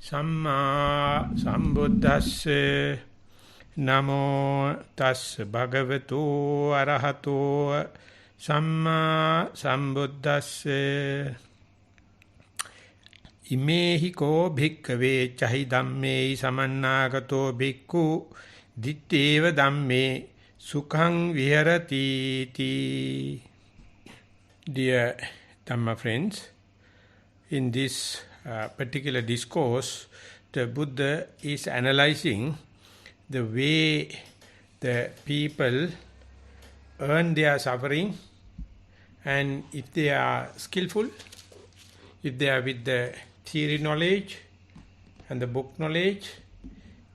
Samma Sambuddhasse Namo Tasse Bhagavato Arahato Samma Sambuddhasse Imehi ko bhikkhave chahi dhamme samannagato bhikkhu ditteva dhamme sukhang viharati ti. Dear Dhamma friends, in this particular discourse, the Buddha is analyzing the way the people earn their suffering, and if they are skillful, if they are with the theory knowledge and the book knowledge,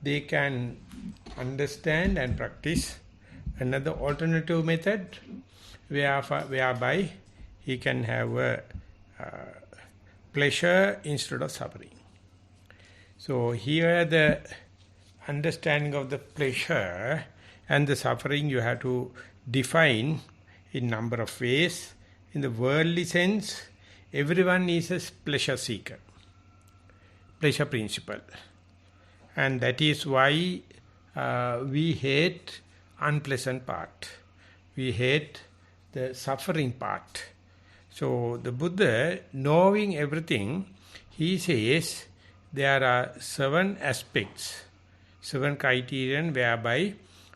they can understand and practice another alternative method whereby he can have a pleasure instead of suffering. So here the understanding of the pleasure and the suffering you have to define in number of ways. In the worldly sense, everyone is a pleasure seeker, pleasure principle. And that is why we hate unpleasant part. We hate the suffering part. So the Buddha, knowing everything, he says there are 7 aspects, 7 criterion whereby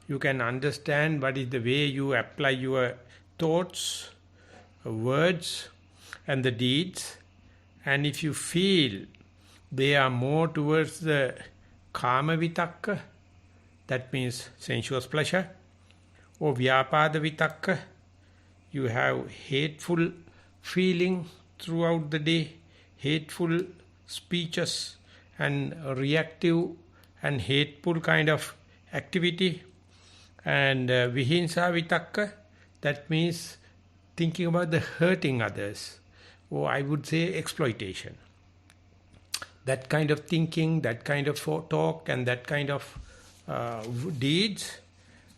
you can understand what is the way you apply your thoughts, words and the deeds. And if you feel they are more towards the kama vitakka, that means sensuous pleasure, or vyapada vitakka, you have hateful feeling throughout the day, hateful speeches and reactive and hateful kind of activity, and vihinsa vitakka, that means thinking about the hurting others, or I would say exploitation. That kind of thinking, that kind of talk and that kind of deeds,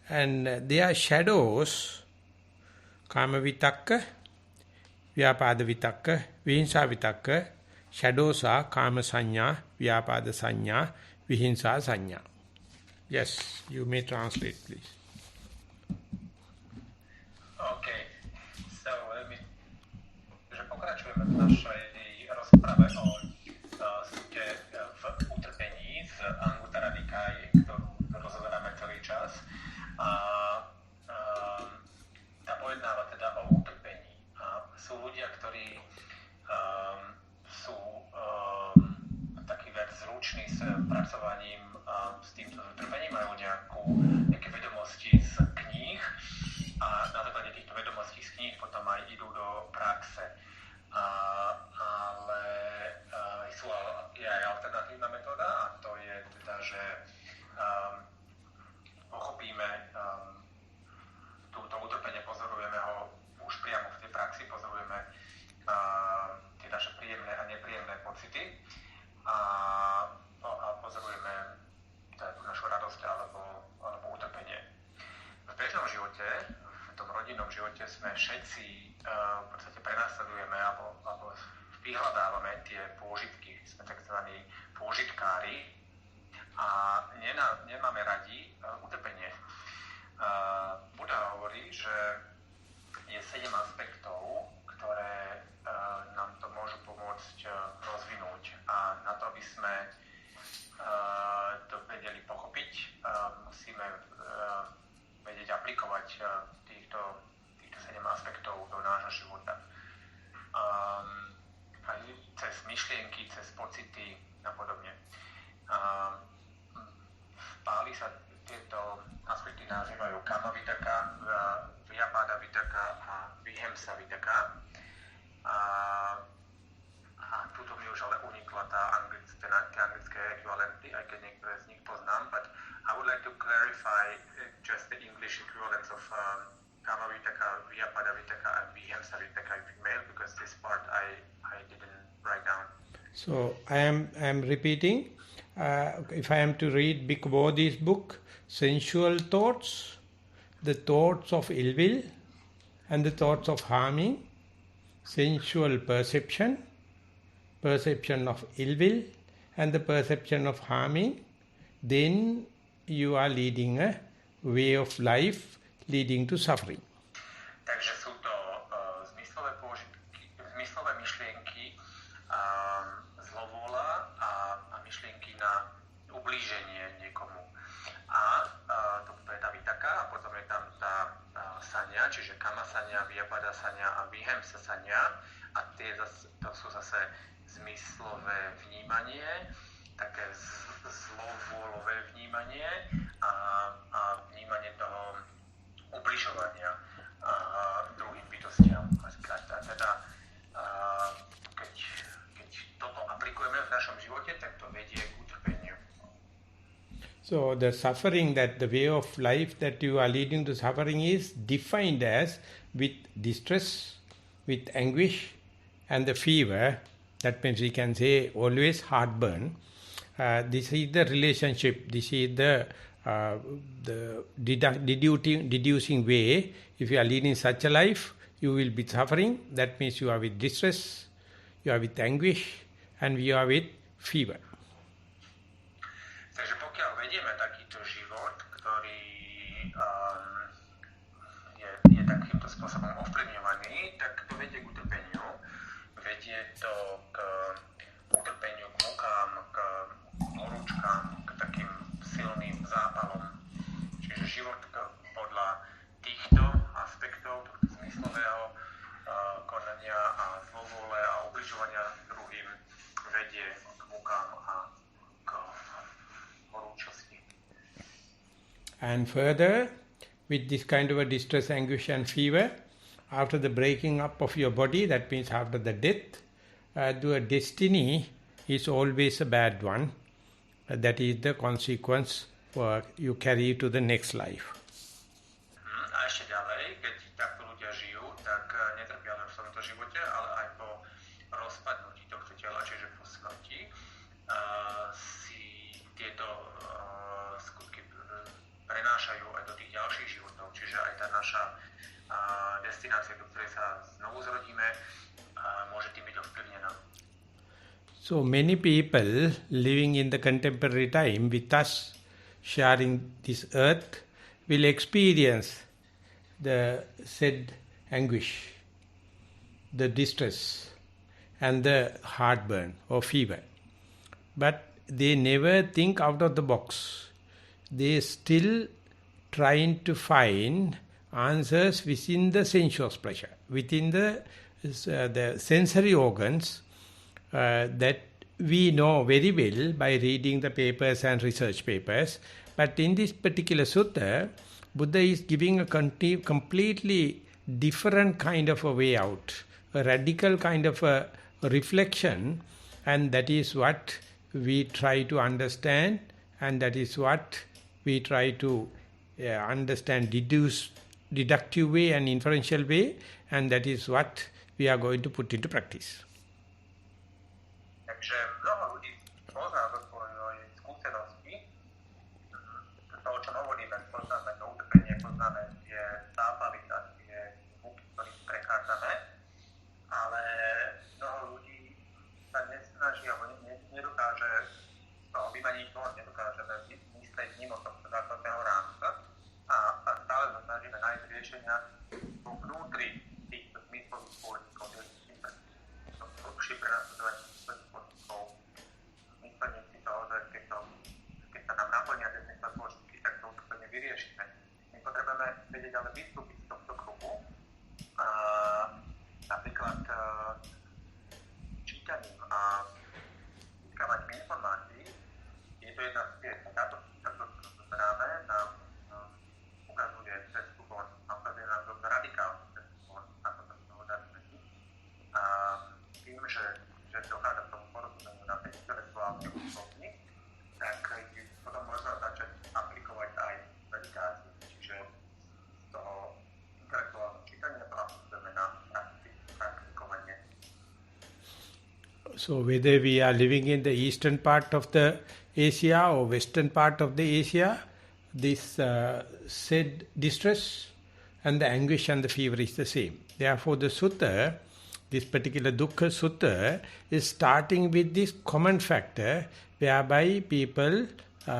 and they are shadows. Kama vitakka, vyapada vitakka, vihinsa vitakka, shadows are kama sanya, vyapada sanya, vihinsa sanya. Yes, you may translate, please. Okay, so že pokračujeme v našej rozprave o sute v utrpení z Anguttara Nikáje, ktorú rozoberáme celý čas. Tá pojednáva teda o utrpení. Sú ľudia, ktorí sú takí viac zruční s pracovaním s týmto utrpením, majú nejaké vedomosti z kníh a na základe týchto vedomostí z kníh potom aj idú do praxe. Ale je aj alternatívna metóda, a to je teda, že pochopíme túto utrpenie, pozorujeme ho už priamo v tej praxi, pozorujeme tie naše príjemné a nepríjemné pocity a pozorujeme tú našu radosť alebo utrpenie. V bežnom živote, v tom rodinnom živote sme všetci v podstate prenasledujeme alebo vyhľadávame tie pôžitky, sme takzvaní pôžitkári a nemáme radi utrpenie. Buddha hovorí, že je 7 aspektov, ktoré nám to môžu pomôcť rozvinúť, a na to, aby sme to vedeli pochopiť, musíme vedieť aplikovať týchto 7 aspektov do nášho života. Aj cez myšlienky, cez pocity a podobne. V Páli sa tieto aspekty nazývajú kama vitaka, vyapada vitaka a vihemsa vitaka. A tuto mi už ale unikla tie anglické ekvivalenty, aj keď niektoré z nich poznám, but I would like to clarify just the English equivalents of kama vitaka, vyapada vitaka and vihemsa vitaka if you may, because this part I didn't write down. So I am repeating. If I am to read Bhikkhu Bodhi's book, sensual thoughts, the thoughts of ill will and the thoughts of harming, sensual perception, perception of ill will, and the perception of harming, then you are leading a way of life leading to suffering. Takže sú to zmyslové pôžitky, zmyslové myšlienky, zlovôľa a myšlienky na ublíženie niekomu. A to je tá vitaka, a potom je tam tá sania, čiže kama sania, vyapada sania a vihemsa sania. A to sú zase zmyslové vnímanie, také zlovôľové vnímanie a vnímanie toho ubližovania druhým bytostiam. Teda, keď toto aplikujeme v našom živote, tak to vedie k utrpeniu. So the suffering, that the way of life that you are leading to suffering is defined as with distress, with anguish and the fever. That means we can say always heartburn. This is the relationship. This is the deducing way. If you are leading such a life, you will be suffering. That means you are with distress, you are with anguish, and you are with fever. Takže pokiaľ vedieme takýto život, ktorý je takýmto spôsobom ovplyvňovaný, tak to vedie k utrpeniu. Vedie to k utrpeniu, k mukám, k horúčkám, k takým silným zápalom. Čiže život podľa týchto aspektov, tohto zmyslového konania a zlovôle a ubližovania druhým vedie k mukám a k horúčosti. And further, with this kind of a distress, anguish and fever, after the breaking up of your body, that means after the death, the destiny is always a bad one. That is the consequence you carry to the next life. A ešte ďalej, keď takto ľudia žijú, tak netrpia len v tomto živote, ale aj po rozpadnutí tohto tela, čiže po smrti, si tieto skutky prenášajú aj do tých ďalších životov. Čiže aj tá naša destinácia, do ktorej sa znovu zrodíme, môže tým byť ovplyvnená. So many people living in the contemporary time with us sharing this earth will experience the said anguish, the distress and the heartburn or fever. But they never think out of the box. They still trying to find answers within the sensuous pleasure, within the sensory organs that we know very well by reading the papers and research papers. But in this particular sutta, Buddha is giving a completely different kind of a way out, a radical kind of a reflection, and that is what we try to understand, and that is what we try to understand, deductive way and inferential way, and that is what we are going to put into practice. Takže mnoho ľudí pozná zo svojej skúsenosti to, o čom hovoríme, poznáme to utrpenie, poznáme tie zápaly, tie muky, ktorým prechádzame, ale mnoho ľudí sa nesnaží, alebo nedokáže toho vymaniť von, nedokážeme myslieť mimo tohto základného rámca a stále sa snažíme nájsť riešenia vnútri týchto zmyslových spôsobov, lepšie prenasledovanie zmyslových spôsobov, myslenie si toho, že keď sa nám naplnia tie zmyslové spôsoby, tak to úplne vyriešime. My potrebujeme vedieť ale vystúpiť z tohto kruhu, napríklad čítaním a získavaním informácií. Je to jedna z ciest. Táto známe nám ukazuje cestu von a ukazuje nám to radikálnu cestu von, ako sa z toho dá zmeniť. A tým, že dochádza k tomu porozumeniu na tej intelektuálnej úrovni, tak potom možno začať aplikovať aj meditáciu. Čiže z toho intelektuálneho čítania to aplikujeme na praktikovanie. So whether we are living in the eastern part of the Asia or western part of the Asia, this said distress and the anguish and the fever is the same. Therefore the sutta This particular Dukkha Sutta is starting with this common factor whereby people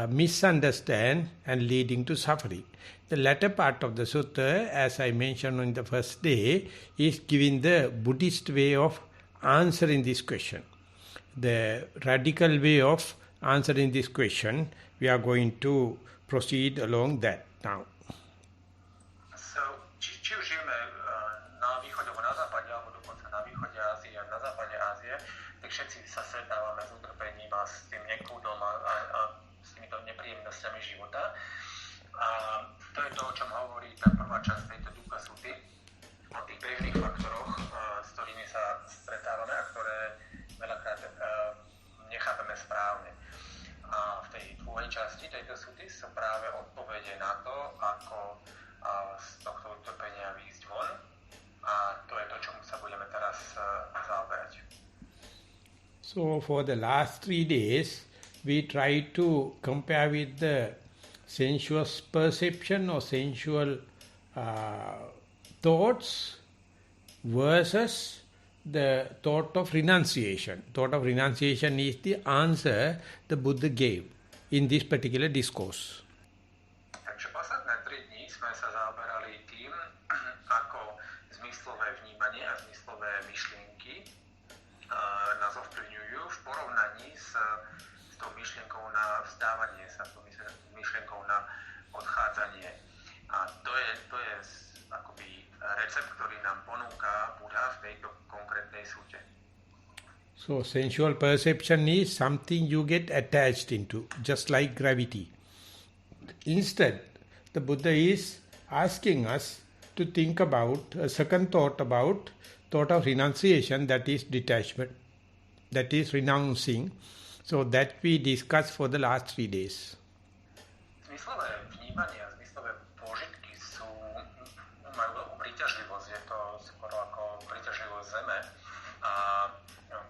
misunderstand and leading to suffering. The latter part of the Sutta, as I mentioned on the first day, is giving the Buddhist way of answering this question. The radical way of answering this question, we are going to proceed along that now. Či už žijeme na východe alebo na západe, alebo dokonca na východe Ázie a na západe Ázie, tak všetci sa stretávame s utrpením a s tým nekúdom a s týmito nepríjemnosťami života. A to je to, o čom hovorí tá prvá časť tejto Dukkha Sutty, o tých bežných faktoroch, s ktorými sa stretávame a ktoré veľakrát nechápeme správne. A v tej druhej časti tejto Sutty sú práve odpovede na to, ako z tohto utrpenia výjsť von. A to je to, čomu sa budeme teraz zaoberať. So for the last 3 days, we try to compare with the sensual perception or sensual thoughts versus the thought of renunciation. Thought of renunciation is the answer the Buddha gave in this particular discourse. Takže posledné 3 dní sme sa zaoberali tým, ako zmyslové vnímanie a zmyslové myšlienky nás ovplyvňujú v porovnaní s tou myšlienkou na vzdávanie sa, s tou myšlienkou na odchádzanie. A to je akoby recept, ktorý nám ponúka Buddha v tejto konkrétnej súte. So sensual perception is something you get attached into, just like gravity. Instead, the Buddha is asking us to think about a second thought about thought of renunciation, that is detachment, that is renouncing. So that we discussed for the last 3 days. Zmyslové vnímanie a zmyslové pôžitky majú veľkú príťažlivosť, je to skoro ako príťažlivosť Zeme. A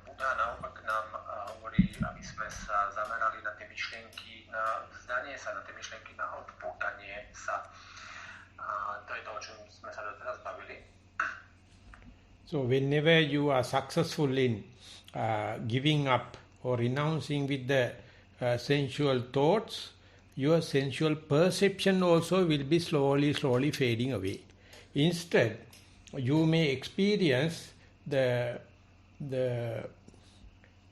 Buddha naopak nám hovorí, aby sme sa zamerali na tie myšlienky, na vzdanie sa, na tie myšlienky, na odpútanie sa. A to je to, o čom sme sa doteraz bavili. So whenever you are successful in giving up or renouncing with the sensual thoughts, your sensual perception also will be slowly fading away. Instead, you may experience the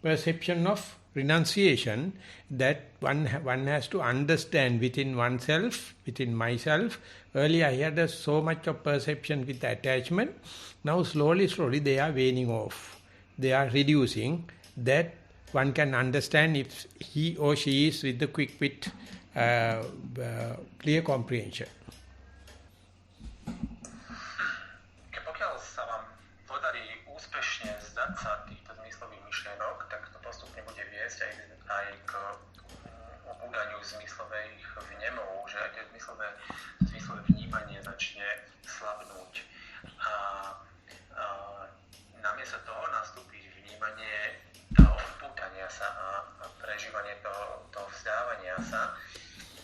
perception of renunciation that one has to understand within oneself, within myself. Earlier I had so much of perception with attachment. Now slowly they are waning off. They are reducing. That one can understand if he or she is with the quick wit, clear comprehension. Pokiaľ sa vám podarí úspešne zdať sa týchto zmyslových myšlienok, tak to postupne bude viesť aj k obúdaniu zmyslových vnemov, že aj tie zmyslové vnímanie začne slabnúť. A namiesto toho nastúpi vnímanie toho odpútania sa a prežívanie toho vzdávania sa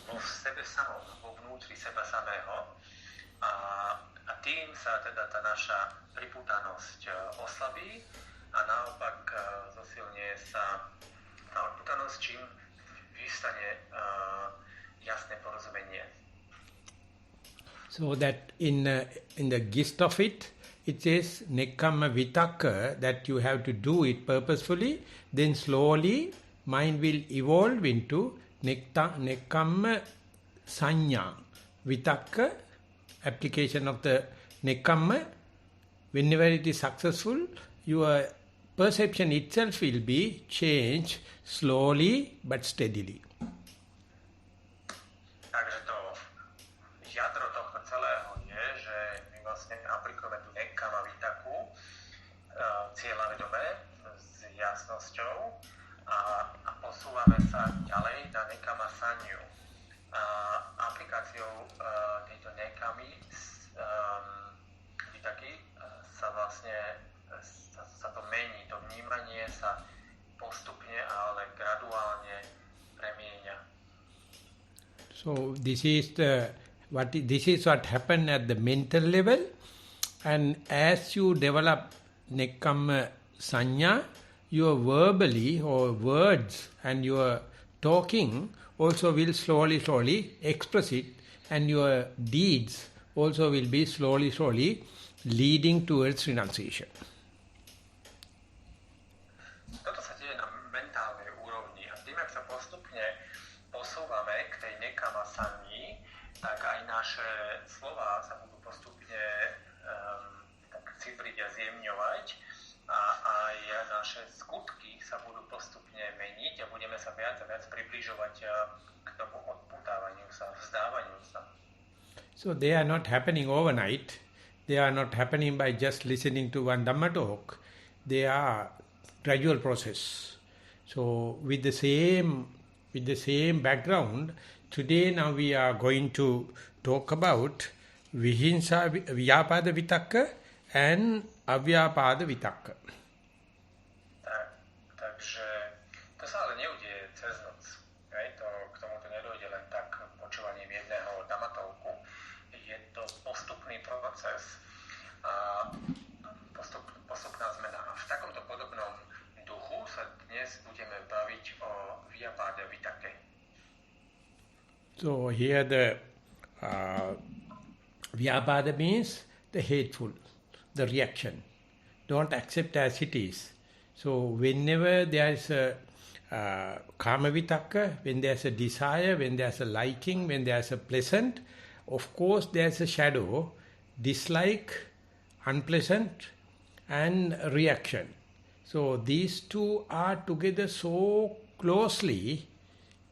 vo sebe samom, vo vnútri seba samého. A tým sa teda tá naša pripútanosť oslabí a naopak zosilnie sa tá odpútanosť, čím vystane jasné porozumenie. So that in the gist of it, it says nekkhamma vitakka, that you have to do it purposefully, then slowly mind will evolve into nekkhamma sanya. Vitakka, application of the nekkhamma, whenever it is successful, your perception itself will be changed slowly but steadily. Takže to jadro tohto celého je, že my vlastne aplikujeme tú nekkhamma vitaku cieľavedomé s jasnosťou a posúvame sa ďalej na nekkhamma sanyu. Aplikáciou tejto nekkhammy vitaky sa vlastne sa to mení, to vnímanie sa postupne, ale graduálne premieňa. So this is what happened at the mental level, and as you develop nekkhamma sanya, your verbally or words and your talking also will slowly express it, and your deeds also will be slowly leading towards renunciation. Toto sa deje na mentálnej úrovni a tým, ak sa postupne posúvame k tej nekama sani, tak aj naše slova sa budú postupne tak cipriť a zjemňovať a aj naše skutky sa budú postupne meniť a budeme sa viac a viac približovať k tomu odputávaniu sa, vzdávaniu sa. So they are not happening overnight. They are not happening by just listening to one Dhamma talk. They are gradual process. So with the same background, today now we are going to talk about Vihinsa Vyapada Vitakka and Avyapada Vitakka. Takže to sa ale neudeje cez noc. K tomuto nedojde len tak počúvaním jedného damatovku. Je to postupný proces a postupná zmena. A v takomto podobnom duchu sa dnes budeme baviť o Vyapada Vitake. So here the Vyapada means the hateful, the reaction. Don't accept as it is. So whenever there is a kama vitakka, when there is a desire, when there is a liking, when there is a pleasant, of course there is a shadow, dislike, unpleasant, and reaction. So these two are together so closely,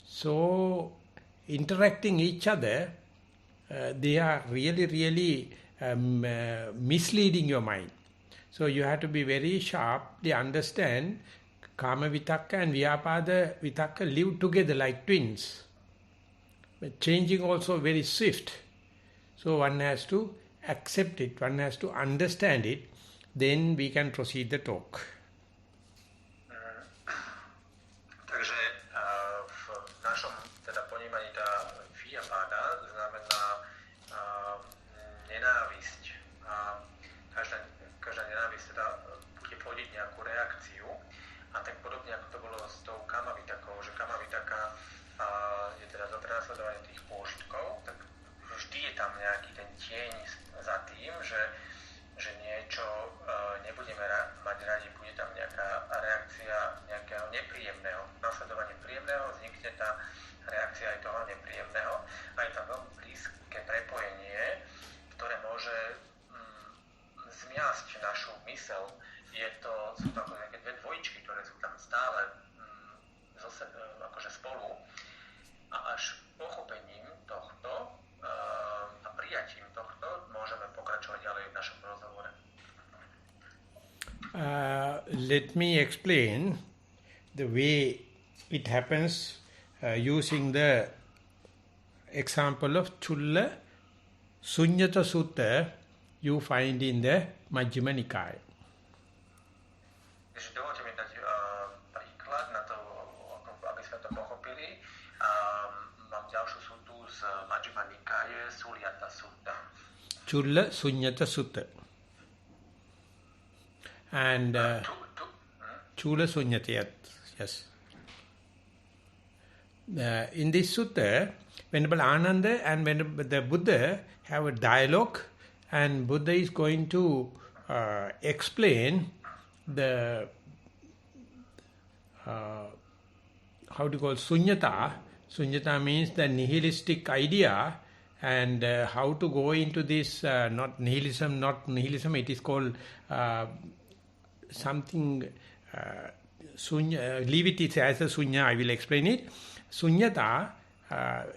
so interacting each other, they are really misleading your mind. So you have to be very sharply understand Kama Vitakka and Vyapada Vitakka live together like twins. But changing also very swift. So one has to accept it, one has to understand it, then we can proceed the talk. Takže v našom teda ponímaní tá Vyapada znamená nenávisť. A každá nenávisť teda bude plodiť nejakú reakciu. A tak podobne ako to bolo s tou Kama Vitakou, že Kama Vitaka je teda za prenasledovanie tých pôžitkov, tak vždy je tam nejaký ten tieň za tým, že niečo nebudeme mať radi, bude tam nejaká reakcia nejakého nepríjemného. Nasledovanie príjemného vznikne tá reakcia aj toho nepríjemného a je tam veľmi blízke prepojenie, ktoré môže zmiasť našu myseľ. Sú to ako nejaké dve dvojičky, ktoré sú tam stále akože spolu a až pochopením tohto a prijatím tohto môžeme pokračovať ďalej v našom rozhovore. Let me explain the way it happens using the example of Chulla Sunyata Sutta you find in the Majjhima Nikaya. Takže dovolte mi dať príklad na to, aby sme to pochopili. Mám ďalšiu sutu z Majjhima Nikaye, Sulyata Sutta. Chulla Sunyata Sutta. And Chula Sunyata, yes. In this sutta, Venerable Ananda and Venerable the Buddha have a dialogue, and Buddha is going to explain the how to call sunyata. Sunyata means the nihilistic idea, and how to go into this not nihilism, it is called something leave it as a sunya, I will explain it. Sunyata,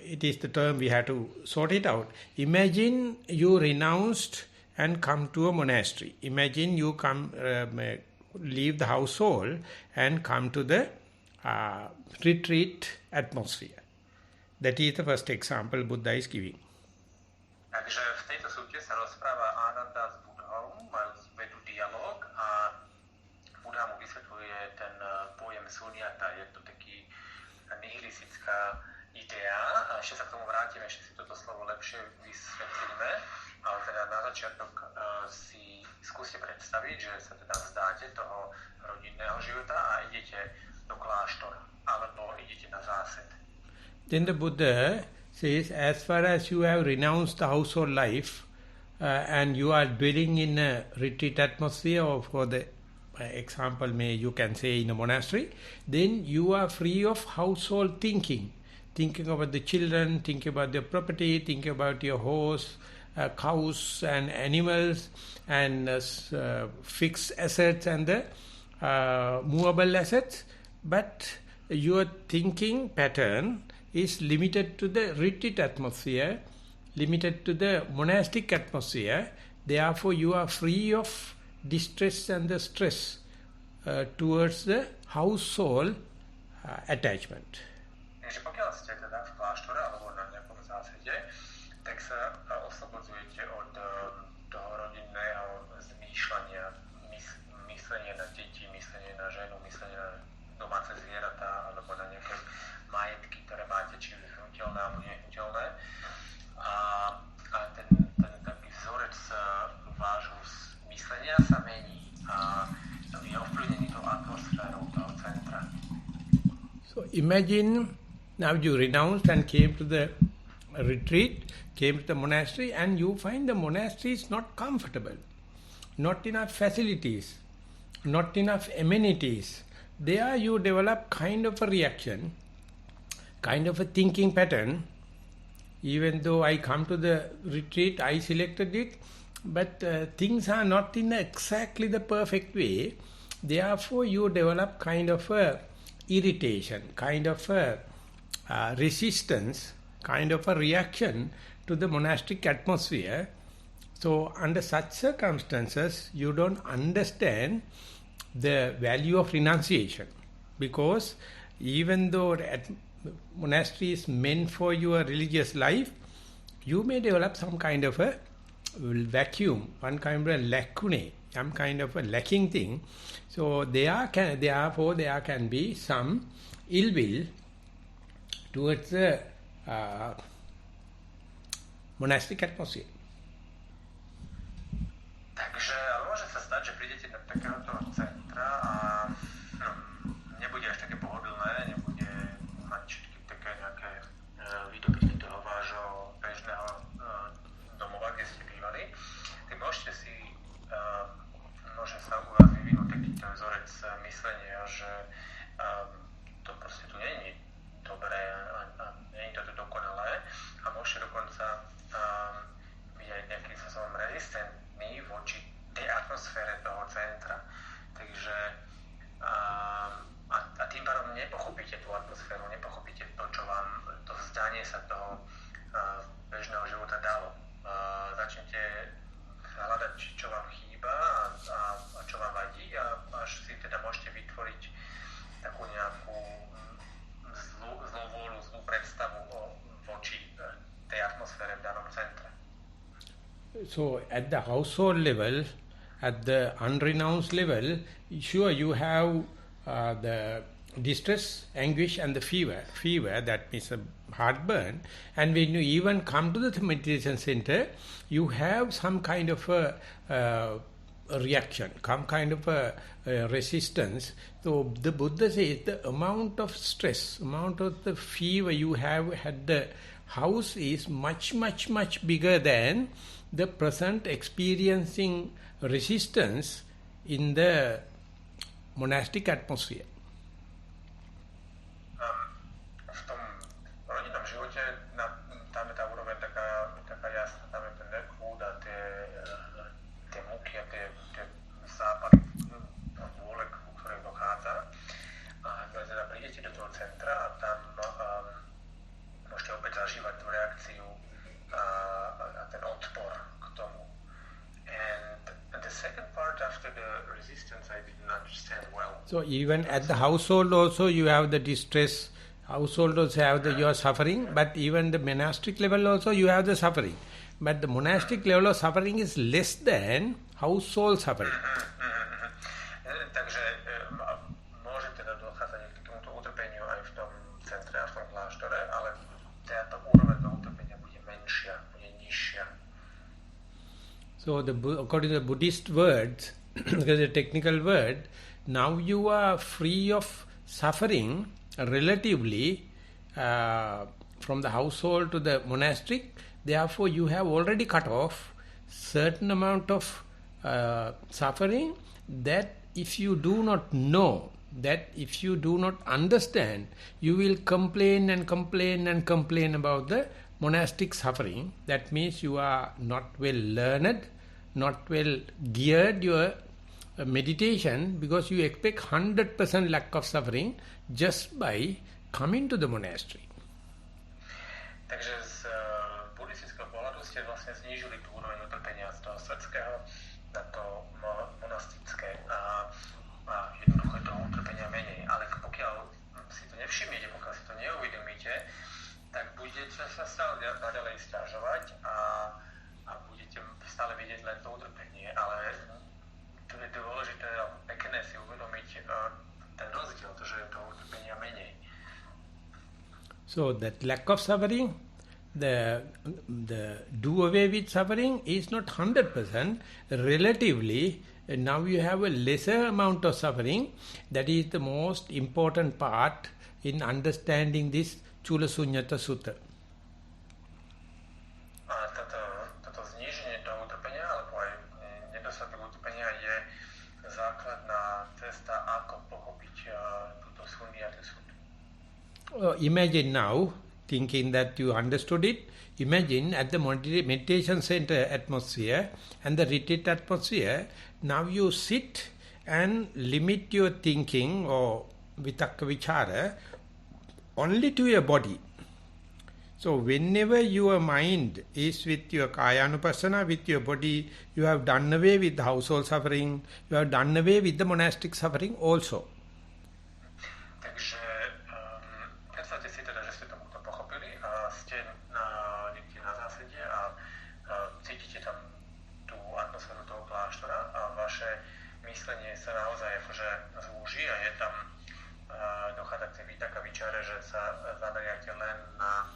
it is the term we have to sort it out. Imagine you renounced and come to a monastery. Imagine you come leave the household and come to the retreat atmosphere. That is the first example Buddha is giving. Takže v tejto súte sa rozpráva Ananda s Budhou, vedú dialog a Buddha mu vysvetľuje ten pojem sunyata. Je to taký nihilistická idea, a ešte sa k tomu vrátime, ešte si toto slovo lepšie vysvetlíme, ale teda na začiatok si skúste predstaviť, že sa teda vzdáte toho rodinného života a idete do kláštora, alebo idete na zásed. Then the Buddha says, as far as you have renounced the household life and you are dwelling in a retreat atmosphere, or for the example you can say in a monastery, then you are free of household thinking. Thinking about the children, thinking about their property, thinking about your horse, cows and animals and fixed assets and the movable assets. But your thinking pattern is limited to the retreat atmosphere, limited to the monastic atmosphere. Therefore, you are free of distress and the stress towards the household attachment. Takže pokiaľ ste teda v kláštore alebo na nejakom zásede, tak sa oslobodzujete od toho rodinného zmýšľania, myslenie na deti, myslenie na ženu, myslenie na domáce zvieratá alebo na nejaké majetky, ktoré máte, či už hnutelné alebo nehnuteľné. A ten taký vzorec vášho myslenia sa mení a je ovplyvnený tou atmosférou toho centra. So imagine now you renounced and came to the retreat, came to the monastery, and you find the monastery is not comfortable, not enough facilities, not enough amenities. There you develop kind of a reaction, kind of a thinking pattern. Even though I come to the retreat, I selected it, but things are not in exactly the perfect way. Therefore, you develop kind of a irritation, kind of a resistance, kind of a reaction to the monastic atmosphere. So, under such circumstances, you don't understand the value of renunciation, because even though monastery is meant for your religious life, you may develop some kind of a vacuum, one kind of a lacunae, some kind of a lacking thing. So therefore there can be some ill will towards the monastic atmosphere. Takže môže sa stať, že prídete do takéhoto centra a nebude až také pohodlné, nebude mať všetky také nejaké výdobytky toho vášho bežného domova, kde ste bývali. Tak môžete si, môže sa u vás vyvinúť takýto vzorec myslenia, že to proste tu nie je dobré a nie je to tu dokonalé a môžete dokonca byť aj nejakým spôsobom rezistentný voči tej atmosfére toho centra. Takže a tým pádom nepochopíte tú atmosféru, nepochopíte to, čo vám, to vzdanie sa toho bežného života dalo. Začnete hľadať, čo vám chýba a čo vám vadí a až si teda môžete vytvoriť takú nejakú zlú vôľu, zlú predstavu voči tej atmosfére v danom centre. So at the household level, at the unrenounced level, sure you have the distress, anguish and the fever. Fever, that means a heartburn. And when you even come to the meditation center, you have some kind of a reaction, some kind of a resistance. So the Buddha says the amount of stress, amount of the fever you have at the house is much, much, much bigger than the present experiencing resistance in the monastic atmosphere. V tom rodinnom živote tam je tá úroveň taká jasná, tam je ten kľúd a tie múky a tie západy a vôle, ku ktorým dochádza. A keď teda prídete do toho centra a tam môžete opäť zažívať tú reakciu a ten odpor k tomu. And the second part after the resistance I didn't understand well. So even at the household also you have the distress, household also have your suffering, but even the monastic level also you have the suffering. But the monastic level of suffering is less than household suffering. Takže môže teda dochádzať k tomuto utrpeniu aj v tom centre a v tom kláštore, ale táto úroveň toho utrpenia bude menšia, bude nižšia. So according to the Buddhist words, because the technical word, now you are free of suffering relatively from the household to the monastic. Therefore, you have already cut off certain amount of suffering that if you do not know, that if you do not understand, you will complain and complain and complain about the monastic suffering. That means you are not well learned, not well geared your meditation, because you expect 100% lack of suffering just by coming to the monastery. Takže z buddhistického pohľadu ste vlastne znížili tú úroveň utrpenia z toho svetského na to monastické a jednoducho toho utrpenia menej. Ale pokiaľ si to nevšimnete, pokiaľ si to neuvedomíte, tak budete sa stále naďalej sťažovať a budete stále vidieť len to utrpenie. Ale tu je dôležité a pekné si uvedomiť ten rozdiel, to, že je toho utrpenia menej. So that lack of suffering, the do away with suffering is not 100%. Relatively, now you have a lesser amount of suffering. That is the most important part in understanding this Chula Sunyata Sutta. Toto zníženie toho utrpenia, alebo aj nedostatok utrpenia je základná cesta, ako pochopiť túto Sunyata Sutta. Imagine now, thinking that you understood it, imagine at the meditation center atmosphere and the retreat atmosphere, now you sit and limit your thinking or vitakka vichara only to your body. So whenever your mind is with your kayanupassana, with your body, you have done away with the household suffering, you have done away with the monastic suffering also. Takže predstavte si teda, že ste to pochopili a ste niekde na zásede a cítite tam tú atmosféru toho kláštora a vaše myslenie sa naozaj akože zúži a je tam dochádza k tej vitaka vičare, že sa zameriate len na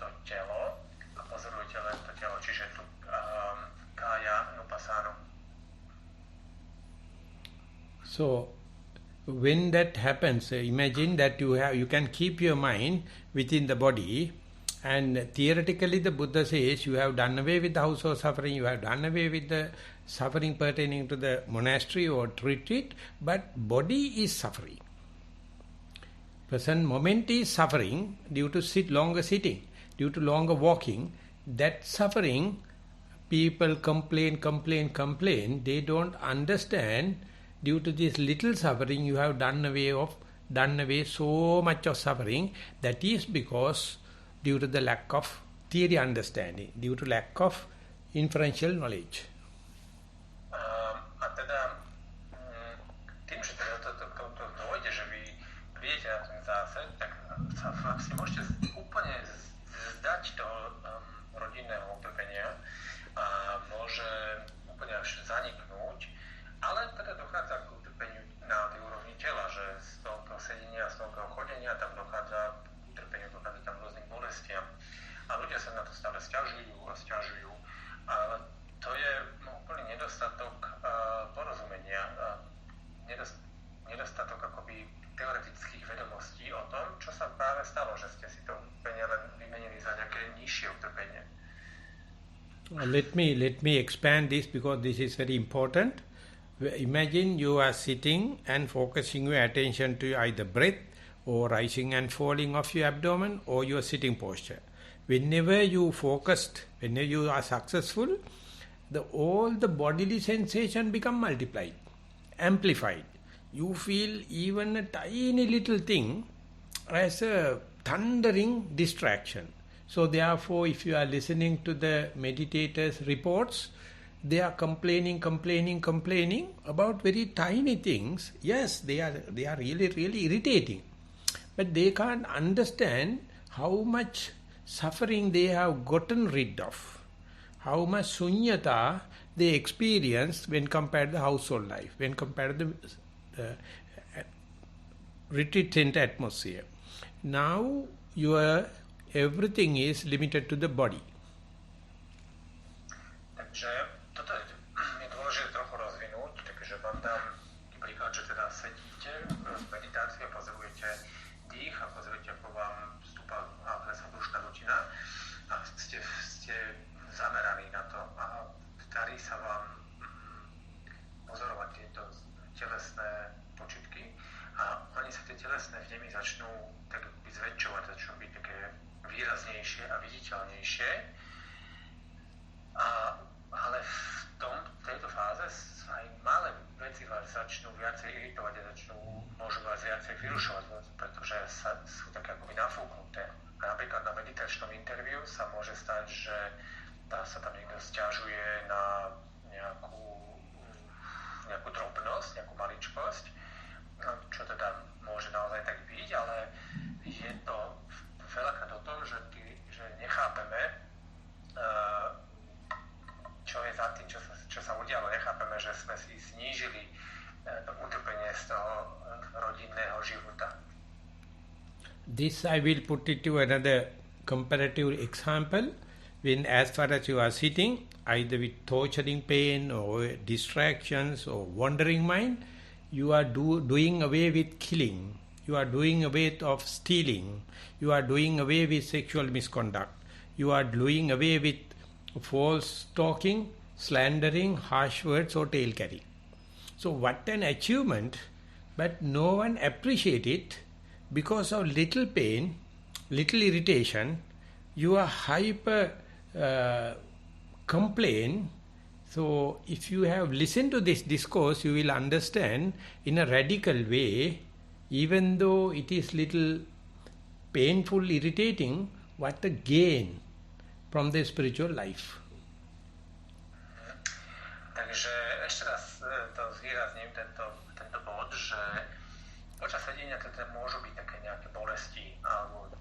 to telo a pozorujete len to telo, čiže tu kaya nupassanu. So when that happens, imagine that you can keep your mind within the body, and theoretically the Buddha says you have done away with the household suffering, you have done away with the suffering pertaining to the monastery or retreat, but body is suffering. Present moment is suffering due to longer sitting, due to longer walking. That suffering, people complain, they don't understand. Due to this little suffering, you have done away so much of suffering. That is because due to the lack of theory understanding, due to lack of inferential knowledge. A teda tým, že teda to dôjde, že vy prídete na ten zásad, tak sa si môžete úplne zdať toho rodinného utrpenia a môže úplne až zaniknúť. Ale teda dochádza k utrpeniu na tej úrovni tela, že z toho sedenia, z toho chodenia tam dochádza k utrpeniu, dochádza tam rôznym bolestiam. A ľudia sa na to stále sťažujú. Ale to je úplný nedostatok porozumenia, nedostatok akoby teoretických vedomostí o tom, čo sa práve stalo, že ste si to utrpenie len vymenili za nejaké nižšie utrpenie. Let me expand this because this is very important. Imagine you are sitting and focusing your attention to either breath or rising and falling of your abdomen or your sitting posture. Whenever you focused, whenever you are successful, all the bodily sensation become multiplied, amplified. You feel even a tiny little thing as a thundering distraction. So therefore, if you are listening to the meditators' reports, they are complaining about very tiny things. Yes, they are really irritating. But they can't understand how much suffering they have gotten rid of, how much sunyata they experienced when compared to the household life, when compared to the retreat center atmosphere. Now your everything is limited to the body. Takže toto je dôležité trochu rozvinúť, takže vám dám príklad, že teda sedíte v meditácii a pozorujete dých a pozorujete, ako vám vstúpa a klesá brušná dutina a ste zameraní na to a darí sa vám pozorovať tieto telesné počitky a oni sa tie telesné vnemy začnú tak zväčšovať, začnú byť také výraznejšie a viditeľnejšie. Ale v tejto fáze aj malé veci vás začnú viacej iritovať a môžu vás viacej vyrušovať, pretože sú také akoby nafúknuté. A napríklad na meditačnom interviu sa môže stať, že sa tam niekto sťažuje na nejakú drobnosť, nejakú maličkosť, čo teda môže naozaj tak byť, ale je to veľakrát o tom, že nechápeme, čo je za tým, čo sa udialo. Nechápeme, že sme si znížili to utrpenie z toho rodinného života. This I will put it to another comparative example. When as far as you are sitting, either with torturing pain or distractions or wandering mind, you are doing away with killing. You are doing away of stealing. You are doing away with sexual misconduct. You are doing away with false talking, slandering, harsh words or tail carrying. So what an achievement, but no one appreciates it because of little pain, little irritation. You are hyper complain. So if you have listened to this discourse, you will understand in a radical way, even though it is little painful, irritating, what the gain from the spiritual life. Takže ešte raz to zvýrazním, tento bod, že počas sedenia teda môžu byť také nejaké bolesti alebo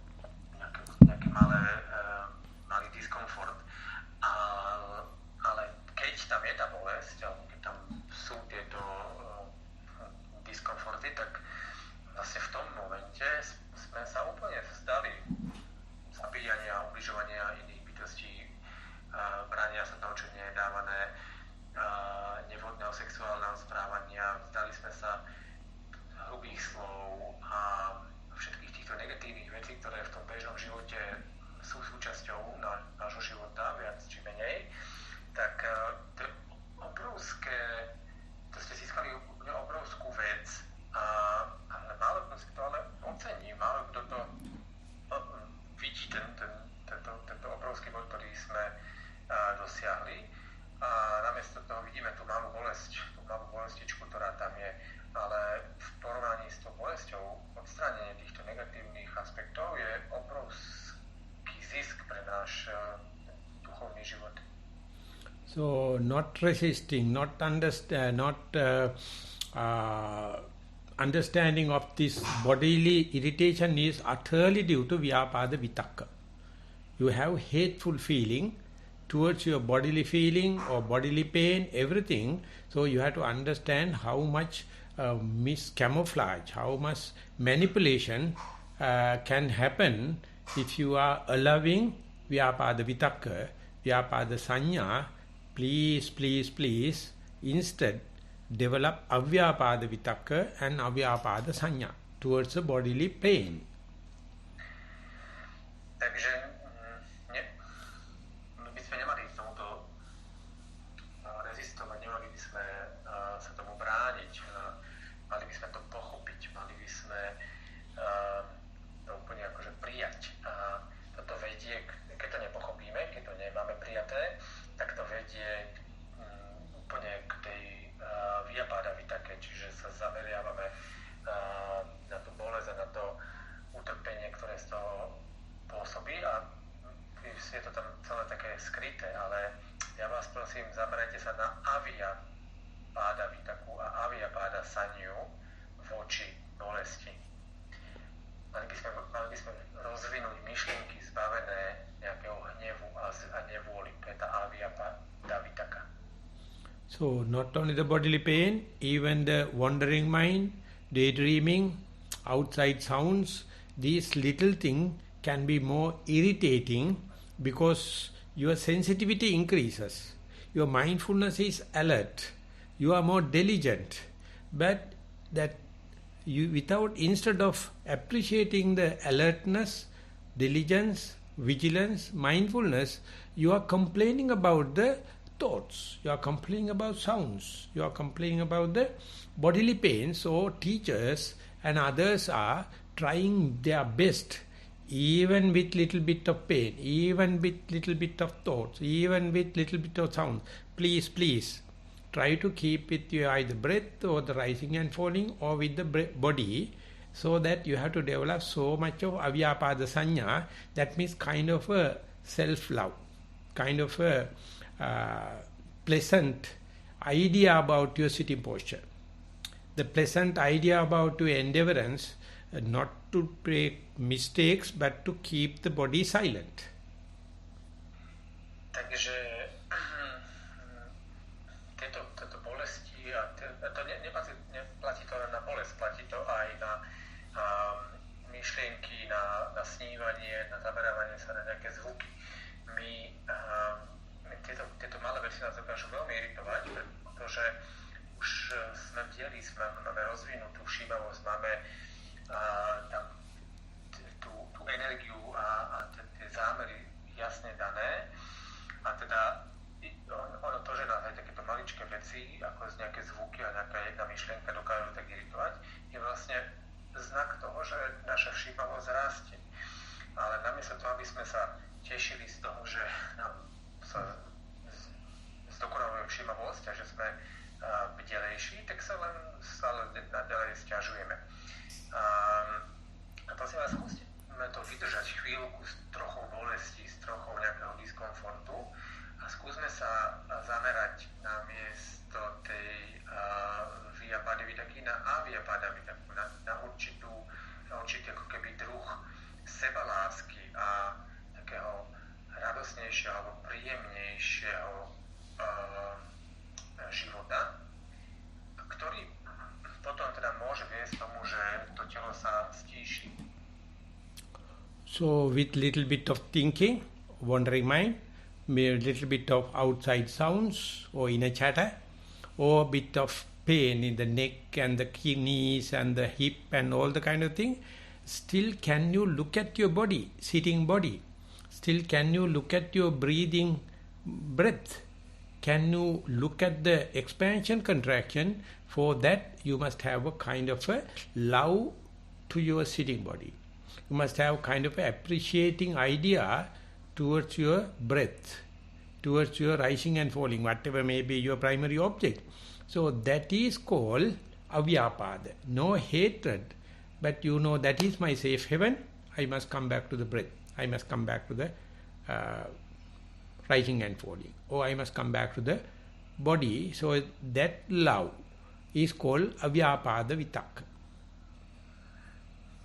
nejaké malý diskomfort. Ale keď tam je tá bolesť, alebo keď tam sú tieto diskomforty, tak vlastne v tom momente sme sa úplne vzdali zabíjania, ubližovania iných bytostí, brania sa toho, čo nie je dávané, nevhodného sexuálneho správania, vzdali sme sa hrubých slov a všetkých týchto negatívnych vecí, ktoré v tom bežnom živote sú súčasťou nášho života, viac či menej, tak to je obrovské, to ste získali úplne obrovskú vec, ale málo kto si to ale ocení, málo kto to vidí tento obrovský bod, ktorý sme dosiahli a namiesto toho vidíme tú malú bolestičku, ktorá tam je, ale v porovnaní s tou bolesťou odstránenie týchto negatívnych aspektov je obrovský zisk pre náš duchovný život. So not resisting, not understanding of this bodily irritation is utterly due to vyapada vitakka. You have hateful feeling towards your bodily feeling or bodily pain, everything. So you have to understand how much miscamouflage, how much manipulation can happen if you are allowing vyapada vitakka, vyapada sanya. Please, instead develop avyapada vitakka and avyapada sanya towards the bodily pain. Takže my by sme nemali tomuto rezistovať, nemali by sme sa tomu brániť, mali by sme to pochopiť, mali by sme to úplne akože prijať. A toto vedie, keď to nepochopíme, keď to nemáme prijaté, tak to vedie úplne k tej vyapáda vitake, čiže sa zameriavame na tú bolesť a na to utrpenie, ktoré z toho pôsobí a je to tam celé také skryté, ale ja vás prosím, zamerajte sa na avyapáda vitaku a avyapáda sanyu voči bolesti. Mali by sme rozvinúť myšlienky zbavené nejakého hnevu a nevôli. To je tá avyapáda vitaka. So not only the bodily pain, even the wandering mind, daydreaming, outside sounds, these little things can be more irritating because your sensitivity increases. Your mindfulness is alert. You are more diligent. But that instead of appreciating the alertness, diligence, vigilance, mindfulness, you are complaining about the thoughts, you are complaining about sounds, you are complaining about the bodily pains. So teachers and others are trying their best, even with little bit of pain, even with little bit of thoughts, even with little bit of sound. Please, try to keep with your either breath or the rising and falling or with the body, so that you have to develop so much of avyapada sanya. That means kind of a self-love, kind of a pleasant idea about your sitting posture. The pleasant idea about your endeavorance, not to make mistakes, but to keep the body silent. Takže tieto bolesti, a to neplatí to len na bolesť, platí to aj na myšlienky, na snívanie, na zamerávanie sa na nejaké zvuky. My tieto malé veci nás dokážu veľmi iritovať, pretože už sme vdieli, máme rozvinutú všímavosť, máme tam tú energiu a tie zámery jasne dané. A teda ono to, že nás aj takéto maličké veci, ako nejaké zvuky a nejaká jedna myšlienka dokážu tak iritovať, je vlastne znak toho, že naša všímavosť rastie. Ale namiesto toho, aby sme sa tešili z toho, že nám sa zdokonaluje všímavosť a že sme bdelejší, tak sa len stále naďalej sťažujeme. A prosím vás, skúsme to vydržať chvíľku s trochou bolesti, s trochou nejakého diskomfortu a skúsme sa zamerať na miesto tej vyapada vitakky na avyapada vitakku, na určitý ako keby druh sebalásky a takého radosnejšieho alebo príjemnejšieho života, ktorý potom teda môže viesť tomu, že to telo sa stíši. So with little bit of thinking, wandering mind, a little bit of outside sounds or inner chatter, or a bit of pain in the neck and the knees and the hip and all the kind of thing, still can you look at your body, sitting body? Still can you look at your breathing breath? Can you look at the expansion, contraction? For that, you must have a kind of a love to your sitting body. You must have kind of a appreciating idea towards your breath, towards your rising and falling, whatever may be your primary object. So that is called avyapada. No hatred, but you know that is my safe haven. I must come back to the breath. I must come back to the rising and falling. Or I must come back to the body. So that love is called avyapada vitakka.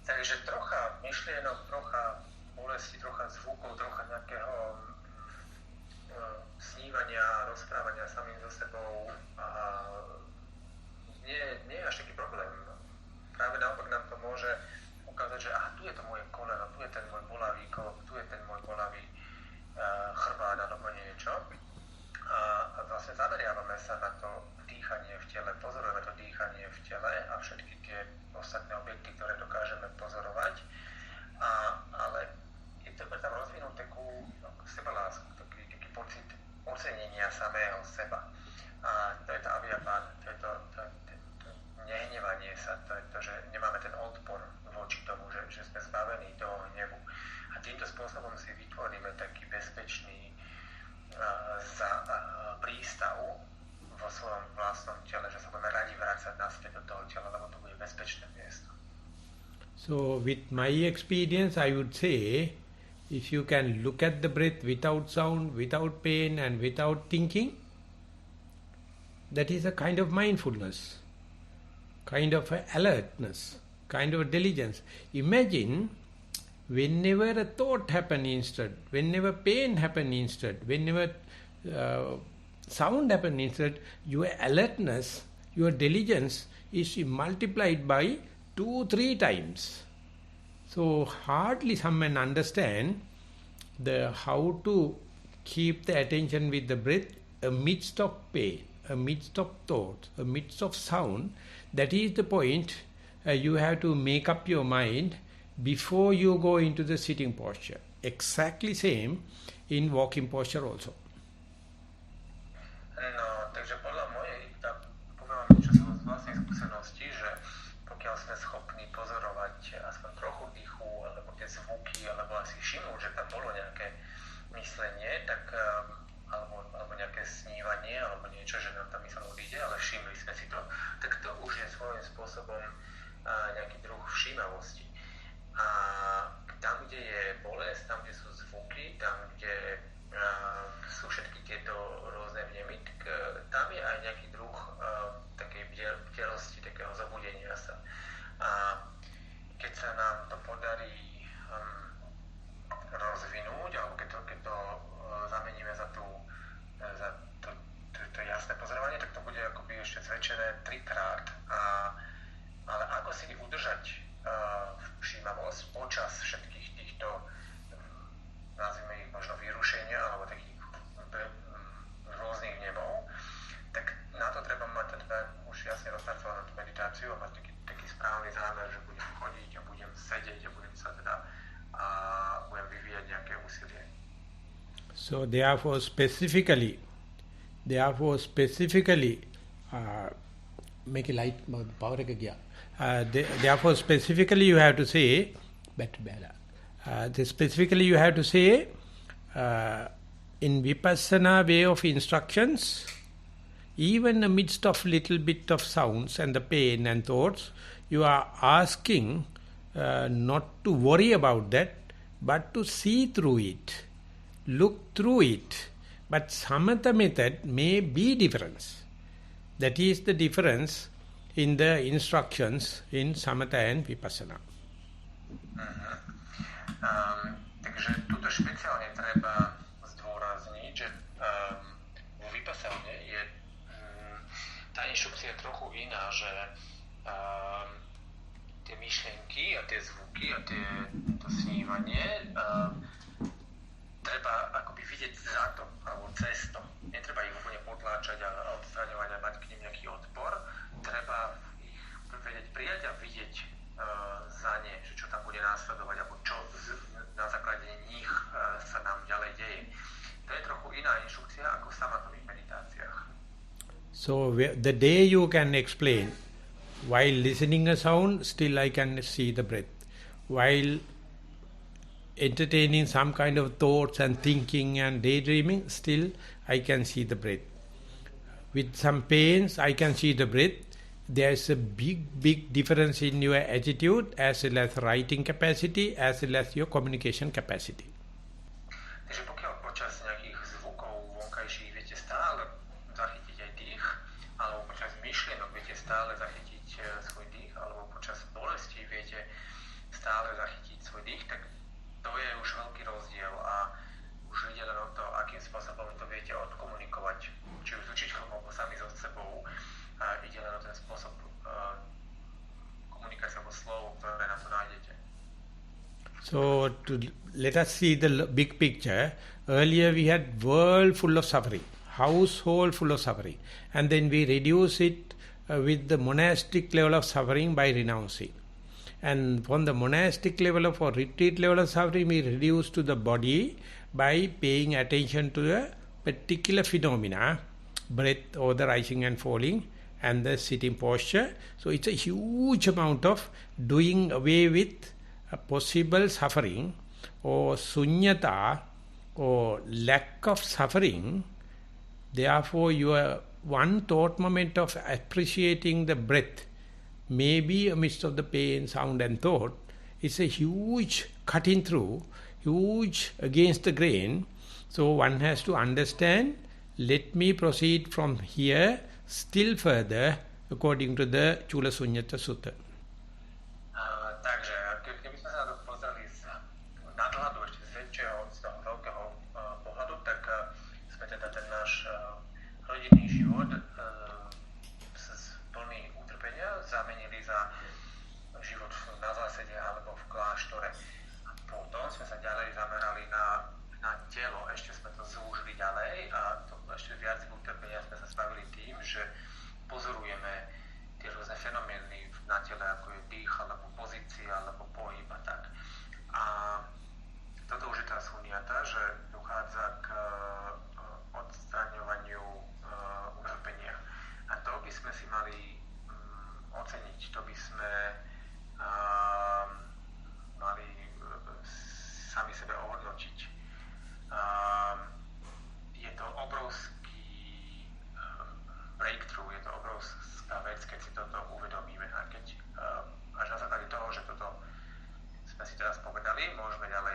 Takže trocha myšlienok, trocha bolesti, trocha zvukov, trocha nejakého snívania, rozprávania samým so sebou nie je až taký problém. Práve naopak nám to môže ukázať, že tu je to moje koleno, tu je ten môj bolavý klop, tu je ten môj bolavý chrbát alebo niečo. A vlastne zameriavame sa na to dýchanie v tele, pozorujeme to dýchanie v tele a všetky tie ostatné objekty, ktoré dokážeme pozorovať. Ale je to tam rozvinúť takú sebalásku, taký pocit ocenenia samého seba. A to je tá avyapada, to je to nehnevanie sa, to je to, že nemáme ten odpor voči tomu, že sme zbavení toho hnevu. A týmto spôsobom si vytvoríme taký bezpečný prístav vo svojom vlastnom tele, že sa budeme radi vrácať naspäť do toho tela, lebo to bude bezpečné miesto. So with my experience, I would say, if you can look at the breath without sound, without pain and without thinking, that is a kind of mindfulness, kind of alertness, kind of diligence. Imagine whenever a thought happens instead, whenever pain happens instead, whenever sound happens instead, your alertness, your diligence is multiplied by 2-3 times. So hardly someone understand how to keep the attention with the breath amidst of pain, amidst of thought, amidst of sound. That is the point you have to make up your mind before you go into the sitting posture. Exactly same in walking posture also. No, takže podľa mojej, poviem vám niečo z vlastnej skúsenosti, že pokiaľ sme schopní pozorovať aspoň trochu dýchu, alebo tie zvuky, alebo asi všimnúť, že tam bolo nejaké myslenie, tak, alebo nejaké snívanie, alebo niečo, že nám tam mysel odíde, ale všimli sme si to, tak to už je svojím spôsobom nejaký druh všímavosti. A tam, kde je bolesť, tam, kde sú zvuky, tam, kde sú všetky tieto rôzne vnemy, tak tam je aj nejaký druh takej bdelosti, takého zobudenia sa. A keď sa nám to podarí rozvinúť, alebo keď to zameníme za to jasné pozorovanie, tak to bude akoby ešte zväčšené 3-krát. Ale ako si udržať všímavosť počas všetkých týchto, nazvime ich možno vyrušenia, alebo takých rôznych vnemov, tak na to treba mať teda už jasne rozpracovanú tú meditáciu a mať taký správny zámer, že budem chodiť a budem sedieť a budem sa teda budem vyvíjať nejaké úsilie. So therefore specifically make a light power again. Therefore specifically you have to say specifically you have to say in vipassana way of instructions, even amidst of little bit of sounds and the pain and thoughts, you are asking not to worry about that, but to see through it, look through it. But samatha method may be difference. That is the difference in the instructions in samatha and vipassana. Takže tuto špeciálne treba zdôrazniť, že vo vipassane je tá inštrukcia trochu iná, že tie myšlienky a tie zvuky a to snívanie treba akoby vidieť za to, alebo cez to. Netreba ich úplne potláčať a odstraňovať a mať k nim nejaký odpor. Treba ich vedieť prijať a vidieť za ne, že čo tam bude následovať, alebo čo na základe nich sa nám ďalej deje. To je trochu iná inštrukcia ako v samatových meditáciách. So the day you can explain, while listening a sound, still I can see the breath. While entertaining some kind of thoughts and thinking and daydreaming, still I can see the breath. With some pains, I can see the breath. There is a big difference in your attitude as well as writing capacity as well as your communication capacity. Takže pokiaľ počas nejakých zvukov vonkajších viete stále zachytiť aj dých, alebo počas myšlienok viete stále zachytiť svoj dých, alebo počas bolesti viete stále zachytiť svoj dých, tak to je už veľký rozdiel a už ide len o to, akým spôsobom to viete odkomunikovať, či už s učiteľom alebo sami so sebou. A ide len o ten spôsob komunikácie alebo slov, ktoré na to nájdete. So let us see the big picture. Earlier we had world full of suffering, household full of suffering, and then we reduce it with the monastic level of suffering by renouncing. And from the monastic level or retreat level of suffering, we reduce to the body by paying attention to a particular phenomena, breath or the rising and falling, and the sitting posture. So it's a huge amount of doing away with a possible suffering or sunyata or lack of suffering. Therefore, your one thought moment of appreciating the breath, maybe amidst of the pain, sound and thought, is a huge cutting through, huge against the grain. So one has to understand, let me proceed from here still further according to the Chula Sunyata Sutta. Takže keby sme sa na to pozreli z nadhľadu ešte z väčšieho, z toho veľkého pohľadu, tak sme teda ten náš rodinný život plný utrpenia zamenili za život na zásede alebo v kláštore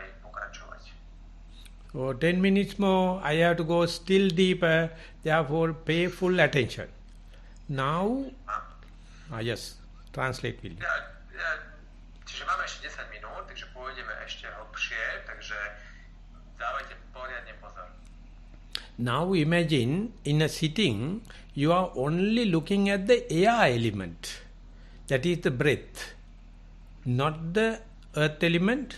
ďalej pokračovať. So 10 minutes more, I have to go still deeper, therefore pay full attention. Now, yes, translate will you. Čiže máme ešte 10 minút, takže pôjdeme ešte hlbšie, takže dávajte poriadne pozor. Now imagine in a sitting, you are only looking at the air element, that is the breath, not the earth element,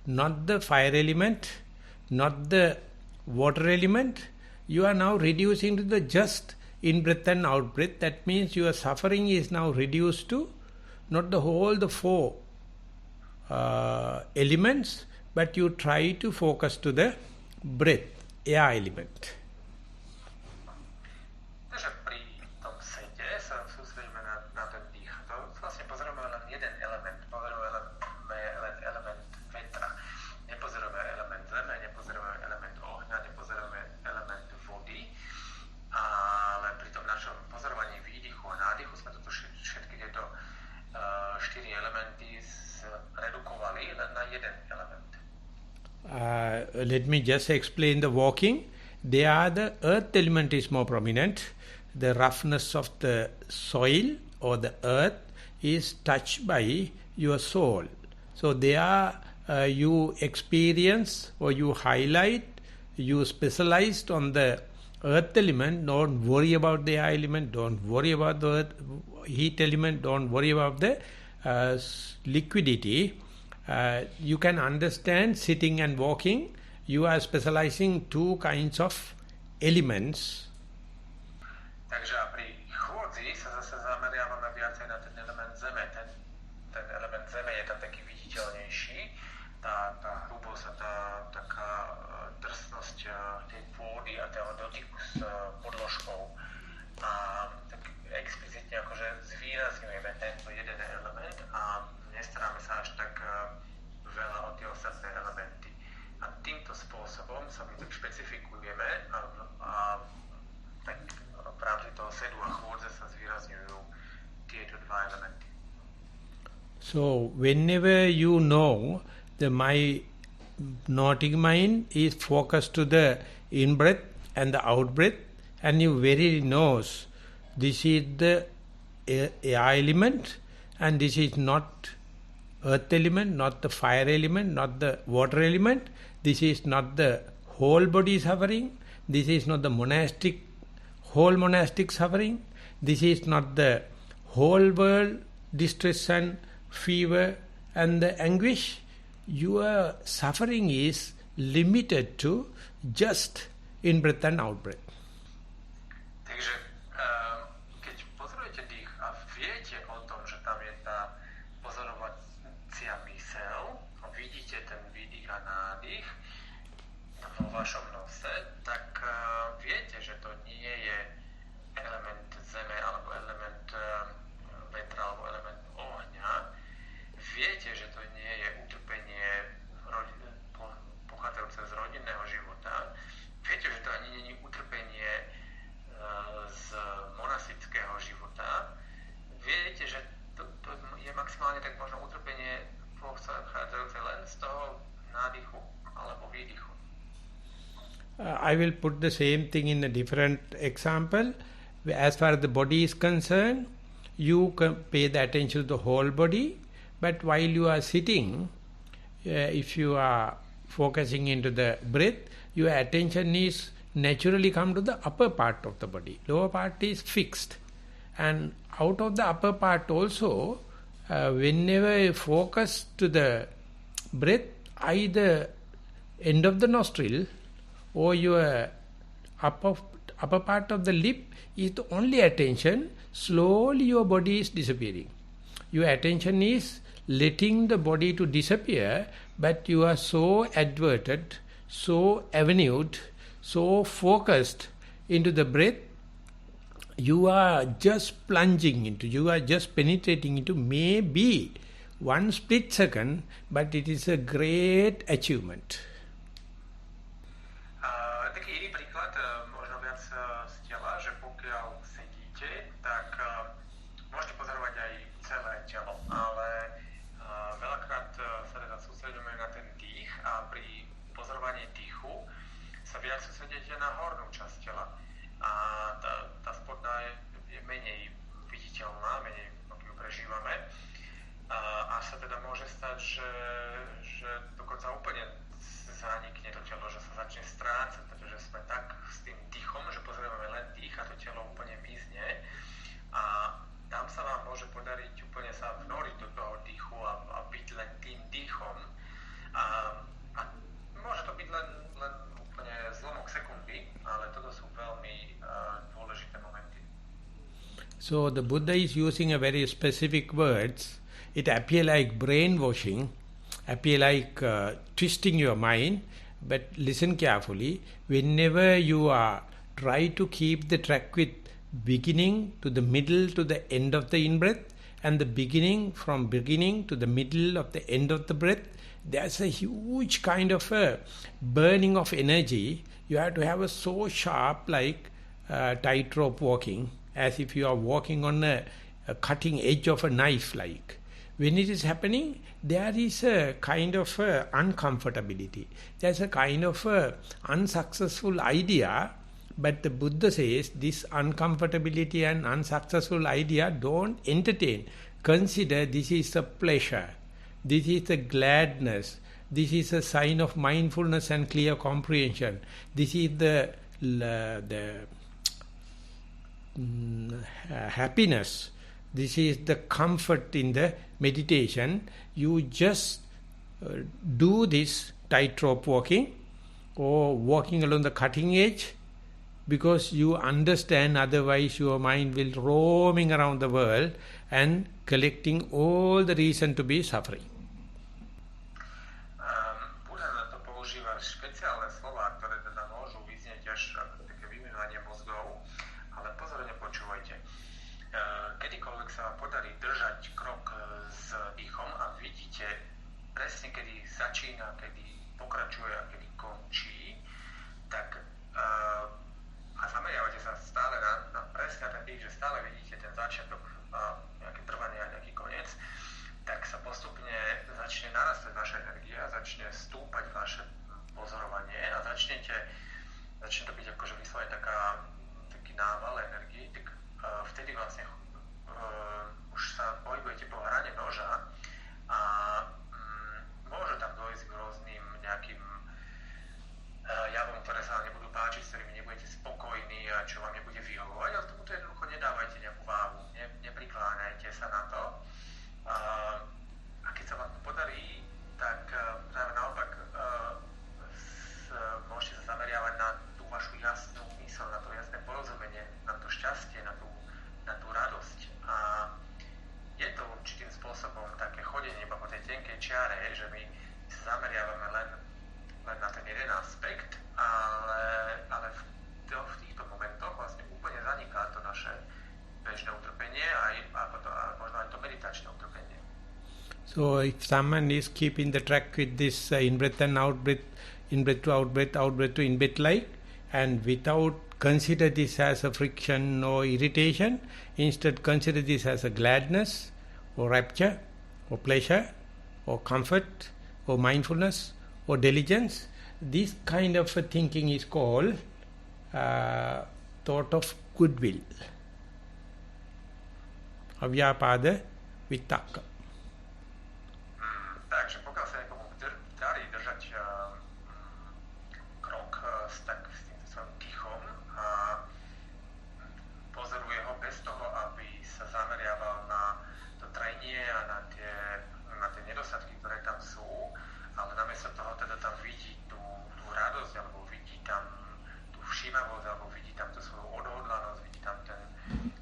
not the fire element, not the water element. You are now reducing to the just in-breath and out-breath. That means your suffering is now reduced to not the whole, the four elements, but you try to focus to the breath, air element. Takže pri tom sete sa sústredíme na ten dých. To vlastne pozorujeme len jeden element. Pozorujeme len element vetra. Nepozorujeme element zeme, nepozorujeme element ohňa, nepozorujeme element vody. Ale pri tom našom pozorovaní výdychu a nádychu sme toto všetky tieto 4 elementy redukovali len na jeden element. Let me just explain the walking. There the earth element is more prominent. The roughness of the soil or the earth is touched by your soul. So there you experience or you highlight, you specialized on the earth element. Don't worry about the air element, don't worry about the earth, heat element, don't worry about the liquidity. You can understand sitting and walking. You are specializing two kinds of elements. Takže pri chôdzi sa zase zameriavame viacej na ten element zeme. Ten element zeme je tam taký viditeľnejší. Tá hrubosť a tá taká drsnosť tej pôdy a toho dotyku s podložkou. A tak explicitne akože zvýrazňujeme tento jeden element a nestaráme sa až tak veľa o tie ostatné elementy. A týmto spôsobom sa my tak špecifikujeme a tak v rámci toho sedu a chôdze sa zvýrazňujú tieto dva elementy. So whenever you know my noting mind is focused to the in-breath and the out-breath, and you very knows this is the air element and this is not earth element, not the fire element, not the water element. This is not the whole body suffering. This is not the whole monastic suffering. This is not the whole world distress and fever and the anguish. Your suffering is limited to just in-breath and out-breath. Takže keď pozorujete dých a viete o tom, že tam je tá pozorovacia myseľ a vidíte ten výdych a nádych vo vašom nose, tak viete, že to nie je element zeme alebo element vetra alebo element ohňa. Viete, že to nie je utrpenie pochádzajúce z rodinného života. Viete, že to ani nie je utrpenie z monastického života. Viete, že to je maximálne tak možno utrpenie pochádzajúce len z toho nádychu alebo výdychu. I will put the same thing in a different example. As far as the body is concerned, you can pay the attention to the whole body, but while you are sitting, if you are focusing into the breath, your attention is naturally come to the upper part of the body. Lower part is fixed. And out of the upper part also, whenever you focus to the breath, either end of the nostril or your upper part of the lip is the only attention, slowly your body is disappearing. Your attention is letting the body to disappear, but you are so adverted, so avenued, so focused into the breath, you are just plunging into, you are just penetrating into maybe 1 split second, but it is a great achievement. Taký iný príklad, možno viac z tela, že pokiaľ sedíte, tak môžete pozorovať aj celé telo, ale veľakrát sa teda sústredíme na ten dých a pri pozorovanie dýchu sa viac sústredíte na hornú časť tela. A tá spodná je menej viditeľná, menej ju prežívame. A sa teda môže stať, že dokonca úplne zanikne to telo, že sa začne strácať, pretože sme tak s tým dýchom, že pozrieme len dých a to telo úplne mizne. A tam sa vám môže podariť úplne sa vnoriť do toho dýchu a byť len tým dýchom. A môže to byť len úplne zlomok sekundy, ale toto sú veľmi dôležité momenty. So the Buddha is using a very specific words. It appear like brainwashing, appear like twisting your mind, but listen carefully. Whenever you are try to keep the track with beginning to the middle to the end of the in-breath, and the beginning from beginning to the middle of the end of the breath, there's a huge kind of a burning of energy. You have to have a so sharp like tightrope walking, as if you are walking on a cutting edge of a knife like. When it is happening, there is a kind of uncomfortability. There's a kind of unsuccessful idea. But the Buddha says this uncomfortability and unsuccessful idea don't entertain. Consider this is a pleasure. This is a gladness. This is a sign of mindfulness and clear comprehension. This is the happiness. This is the comfort in the meditation. You just do this tightrope walking or walking along the cutting edge, because you understand, otherwise your mind will roaming around the world and collecting all the reason to be suffering. Buddha na to používa špeciálne slová, ktoré teda môžu vyznieť až ako také vymenovanie mozgov, ale pozorne počúvajte. Kedykoľvek sa vám podarí držať krok s dýchom a vidíte presne, kedy začína, kedy pokračuje a kedy končí, tak a zameriavate sa stále na presne ten dých, že stále vidíte ten začiatok a nejaké trvanie a nejaký koniec, tak sa postupne začne narastať vaša energia, začne stúpať vaše pozorovanie a začne to byť akože vyslovene taký nával energii, tak vtedy vlastne už sa pohybujete po hrane noža a môže tam dojsť k rôznym nejakým javom, ktoré sa vám nebudú páčiť, s ktorými nebudete spokojní a čo vám nebude vyhovovať, ale tomuto jednoducho nedávajte nejakú váhu, neprikláňajte sa na to. A keď sa vám to podarí, tak práve naopak môžete sa zameriavať na tú vašu jasnú mysl, na to jasné porozumenie, na to šťastie, na tú radosť. A je to určitým spôsobom také chodenie iba po tej tenkej čiare, že my sa zameriavame len na ten jeden aspekt, ale v týchto momentoch vlastne úplne zaniká to naše bežné utrpenie a možno aj to meditačné utrpenie. So if someone is keeping the track with this in-breath and out-breath, in-breath to out-breath, out-breath to in-breath like, and without consider this as a friction or irritation, instead consider this as a gladness or rapture or pleasure or comfort or mindfulness or diligence, this kind of a thinking is called thought of goodwill. Avyapada vitakka. Takže pokiaľ sa niekomu darí držať krok s tým svojím dýchom a pozoruje ho bez toho, aby sa zameriaval na to trenie a na tie nedostatky, ktoré tam sú, ale namiesto toho teda tam vidí tú radosť, alebo vidí tam tú všímavosť, alebo vidí tam tú svoju odhodlanosť, vidí tam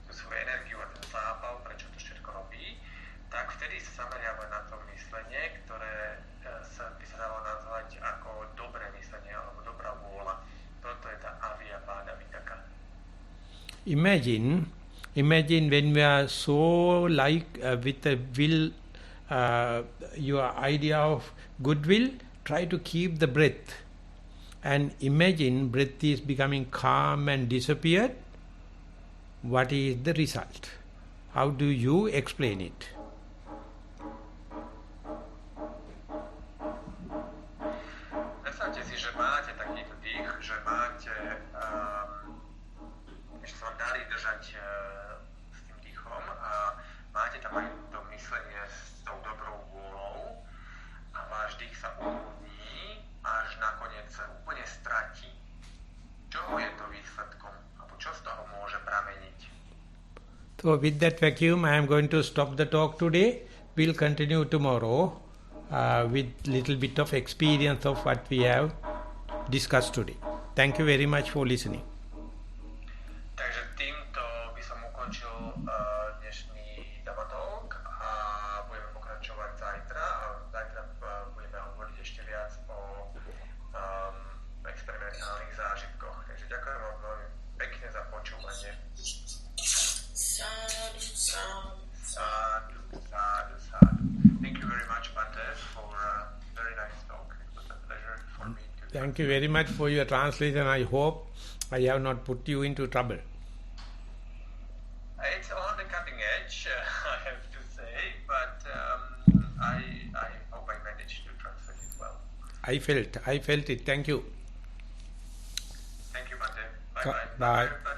tú svoju energiu a ten zápal, prečo to všetko robí, tak vtedy sa zameriava na to myslenie, ktoré by sa dalo nazvať ako dobré myslenie, alebo dobrá vôľa. Toto je tá avijapáda vitaka. Imagine when we are so like with the will, your idea of goodwill, try to keep the breath. And imagine breath is becoming calm and disappeared. What is the result? How do you explain it? Predstavte si, si, že máte takýto dých, že máte, že sa vám darí držať s tým dýchom a máte tam aj to myslenie s tou dobrou vôľou a váš dých sa uvoľní, až nakoniec sa úplne stratí. Čoho je to výsledkom? Alebo čo z toho môže prameniť? So with that vacuum, I am going to stop the talk today. We'll continue tomorrow with little bit of experience of what we have discussed today. Thank you very much for listening. Takže týmto by som ukončil dnešný Dhamma Talk a budeme pokračovať zajtra. A zajtra budeme hovoriť ešte viac o experimentálnych zážitkoch. Takže ďakujem vám veľmi pekne za počúvanie. Sadhu, sadhu, sadhu, sadhu. Thank you very much, Bante, for a very nice talk. It was a pleasure for me to... Thank you very much for your translation. I hope I have not put you into trouble. It's on the cutting edge, I have to say, but I hope I managed to translate it well. I felt it. Thank you. Thank you, Bante. Bye-bye. Bye.